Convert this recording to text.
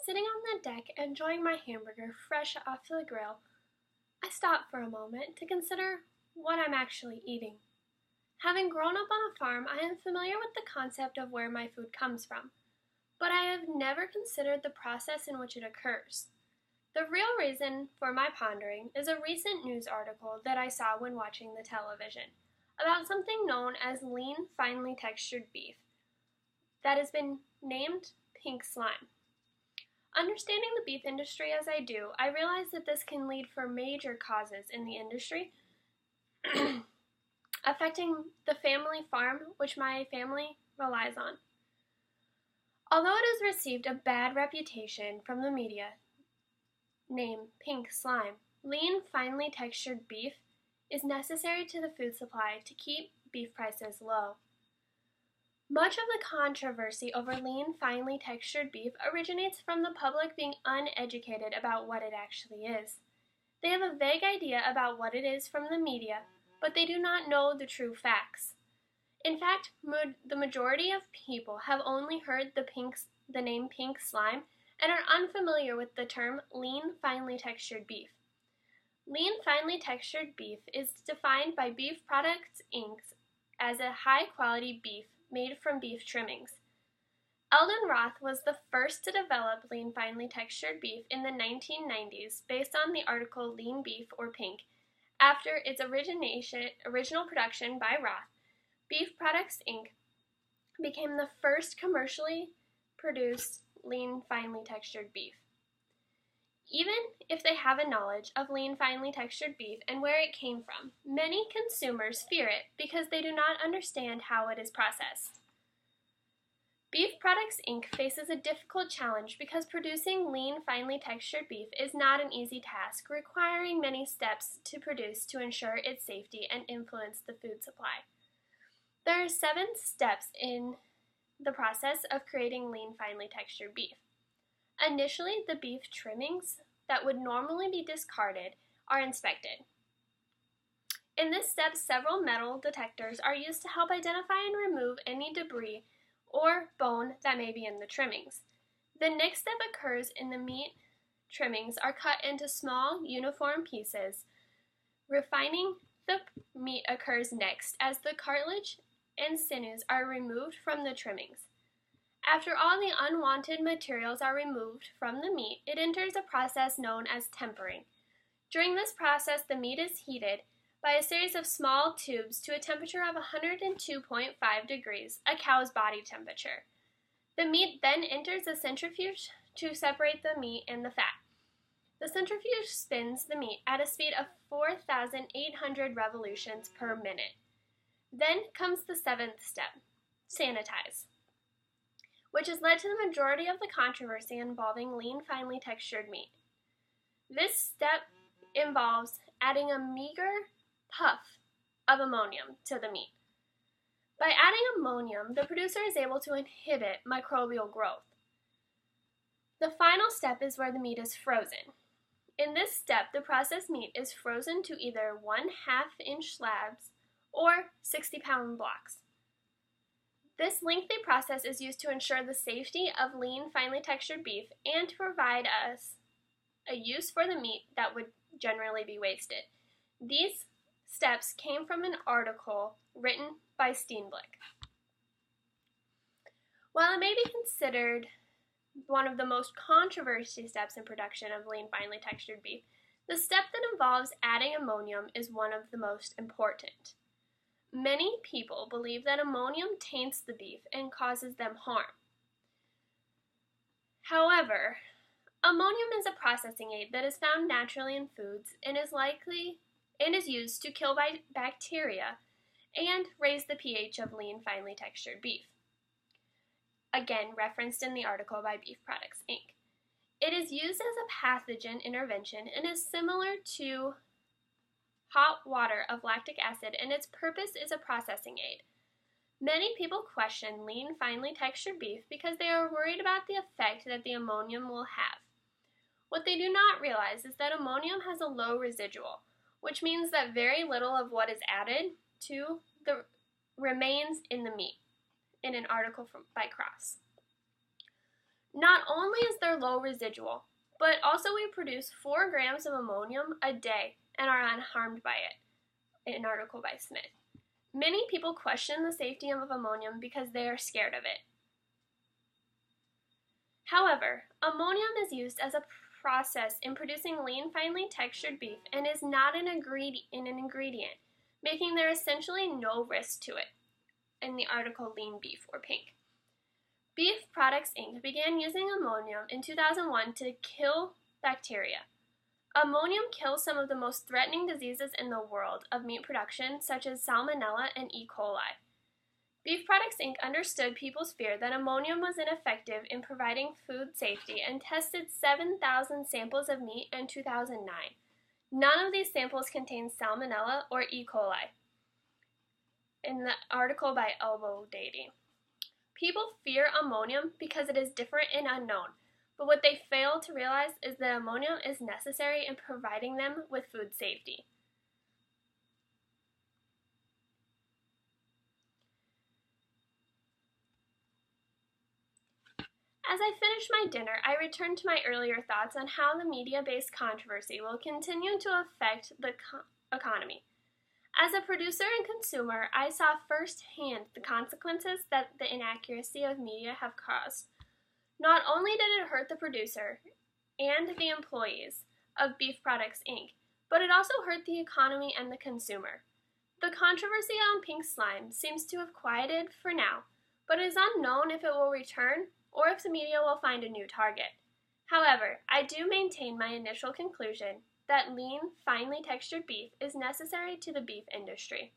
Sitting on the deck enjoying my hamburger fresh off the grill, I stop for a moment to consider what I'm actually eating. Having grown up on a farm, I am familiar with the concept of where my food comes from, but I have never considered the process in which it occurs. The real reason for my pondering is a recent news article that I saw when watching the television about something known as lean, finely textured beef that has been named pink slime. Understanding the beef industry as I do, I realize that this can lead for major causes in the industry affecting the family farm which my family relies on. Although it has received a bad reputation from the media, name pink slime, lean, finely textured beef is necessary to the food supply to keep beef prices low. Much of the controversy over lean, finely textured beef originates from the public being uneducated about what it actually is. They have a vague idea about what it is from the media, but they do not know the true facts. In fact, the majority of people have only heard the name pink slime and are unfamiliar with the term lean, finely textured beef. Lean, finely textured beef is defined by Beef Products Inc. as a high-quality beef made from beef trimmings. Eldon Roth was the first to develop lean, finely textured beef in the 1990s based on the article Lean Beef or Pink. After its original production by Roth, Beef Products Inc. became the first commercially produced lean, finely textured beef. Even if they have a knowledge of lean, finely textured beef and where it came from, many consumers fear it because they do not understand how it is processed. Beef Products Inc. faces a difficult challenge because producing lean, finely textured beef is not an easy task, requiring many steps to produce to ensure its safety and influence the food supply. There are 7 steps in the process of creating lean, finely textured beef. Initially, the beef trimmings that would normally be discarded are inspected. In this step, several metal detectors are used to help identify and remove any debris or bone that may be in the trimmings. The next step occurs in the meat trimmings are cut into small, uniform pieces. Refining the meat occurs next as the cartilage and sinews are removed from the trimmings. After all the unwanted materials are removed from the meat, it enters a process known as tempering. During this process, the meat is heated by a series of small tubes to a temperature of 102.5 degrees, a cow's body temperature. The meat then enters a centrifuge to separate the meat and the fat. The centrifuge spins the meat at a speed of 4,800 revolutions per minute. Then comes the 7th step, sanitize, which has led to the majority of the controversy involving lean, finely textured meat. This step involves adding a meager puff of ammonium to the meat. By adding ammonium, the producer is able to inhibit microbial growth. The final step is where the meat is frozen. In this step, the processed meat is frozen to either 1/2-inch slabs or 60-pound blocks. This lengthy process is used to ensure the safety of lean, finely textured beef and to provide us a use for the meat that would generally be wasted. These steps came from an article written by Steenblick. While it may be considered one of the most controversial steps in production of lean, finely textured beef, the step that involves adding ammonium is one of the most important. Many people believe that ammonium taints the beef and causes them harm. However, ammonium is a processing aid that is found naturally in foods and is used to kill bacteria and raise the pH of lean, finely textured beef. Again, referenced in the article by Beef Products Inc. It is used as a pathogen intervention and is similar to hot water of lactic acid, and its purpose is a processing aid. Many people question lean, finely textured beef because they are worried about the effect that the ammonium will have. What they do not realize is that ammonium has a low residual, which means that very little of what is added to the remains in the meat, in an article by Cross. Not only is there low residual, but also we produce 4 grams of ammonium a day and are unharmed by it, an article by Smith. Many people question the safety of ammonium because they are scared of it. However, ammonium is used as a process in producing lean, finely textured beef and is not an ingredient, making there essentially no risk to it, in the article Lean Beef or Pink. Beef Products Inc. began using ammonium in 2001 to kill bacteria. Ammonium kills some of the most threatening diseases in the world of meat production, such as Salmonella and E. coli. Beef Products Inc. understood people's fear that ammonium was ineffective in providing food safety and tested 7,000 samples of meat in 2009. None of these samples contained Salmonella or E. coli, in the article by Elbow Dating. People fear ammonium because it is different and unknown, but what they fail to realize is that ammonium is necessary in providing them with food safety. As I finished my dinner, I returned to my earlier thoughts on how the media-based controversy will continue to affect the economy. As a producer and consumer, I saw firsthand the consequences that the inaccuracy of media have caused. Not only did it hurt the producer and the employees of Beef Products Inc., but it also hurt the economy and the consumer. The controversy on pink slime seems to have quieted for now, but it is unknown if it will return or if the media will find a new target. However, I do maintain my initial conclusion that lean, finely textured beef is necessary to the beef industry.